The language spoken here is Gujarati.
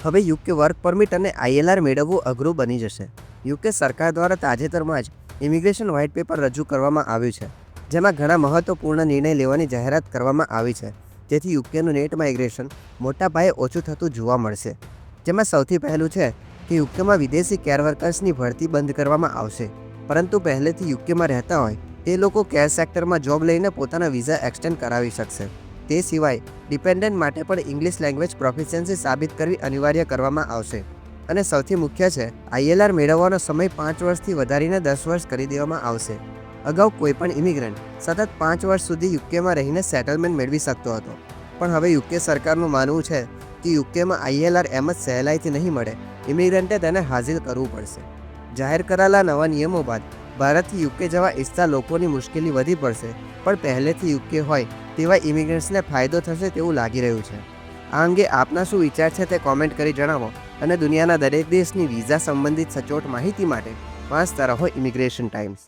હવે યુકે વર્ક પરમિટ અને આઈએલઆર મેળવવું અઘરું બની જશે. યુકે સરકાર દ્વારા તાજેતરમાં જ ઇમિગ્રેશન વ્હાઇટ પેપર રજૂ કરવામાં આવ્યું છે, જેમાં ઘણા મહત્વપૂર્ણ નિર્ણય લેવાની જાહેરાત કરવામાં આવી છે, જેથી યુકેનું નેટ માઇગ્રેશન મોટા પાયે ઓછું થતું જોવા મળશે. જેમાં સૌથી પહેલું છે કે યુકેમાં વિદેશી કેર વર્કર્સની ભરતી બંધ કરવામાં આવશે, પરંતુ પહેલેથી યુકેમાં રહેતા હોય તે લોકો કેર સેક્ટરમાં જોબ લઈને પોતાના વિઝા એક્સટેન્ડ કરાવી શકશે. તે સિવાય ડિપેન્ડન્ટ માટે પણ ઇંગ્લિશ લેંગ્વેજ પ્રોફિશિયન્સી સાબિત કરવી અનિવાર્ય કરવામાં આવશે. અને સૌથી મુખ્ય છે, આઈએલઆર મેળવવાનો સમય 5 વર્ષથી વધારીને 10 વર્ષ કરી દેવામાં આવશે. અગાઉ કોઈપણ ઇમિગ્રન્ટ સતત 5 વર્ષ સુધી યુકેમાં રહીને સેટલમેન્ટ મેળવી શકતો હતો, પણ હવે યુકે સરકારનું માનવું છે કે યુકેમાં આઈએલઆર એમ જ સહેલાઈથી નહીં મળે, ઇમિગ્રન્ટે તેને હાસિલ કરવું પડશે. જાહેર કરાયેલા નવા નિયમો બાદ ભારતથી યુકે જવા ઈચ્છતા લોકોની મુશ્કેલી વધી પડશે, પણ પહેલેથી યુકે હોય તેવા ઇમિગ્રન્ટ્સને ફાયદો થશે તેવું લાગી રહ્યું છે. આ અંગે આપના શું વિચાર છે તે કોમેન્ટ કરી જણાવો, અને દુનિયાના દરેક દેશની વિઝા સંબંધિત સચોટ માહિતી માટે વાંચતા રહો ઇમિગ્રેશન ટાઈમ્સ.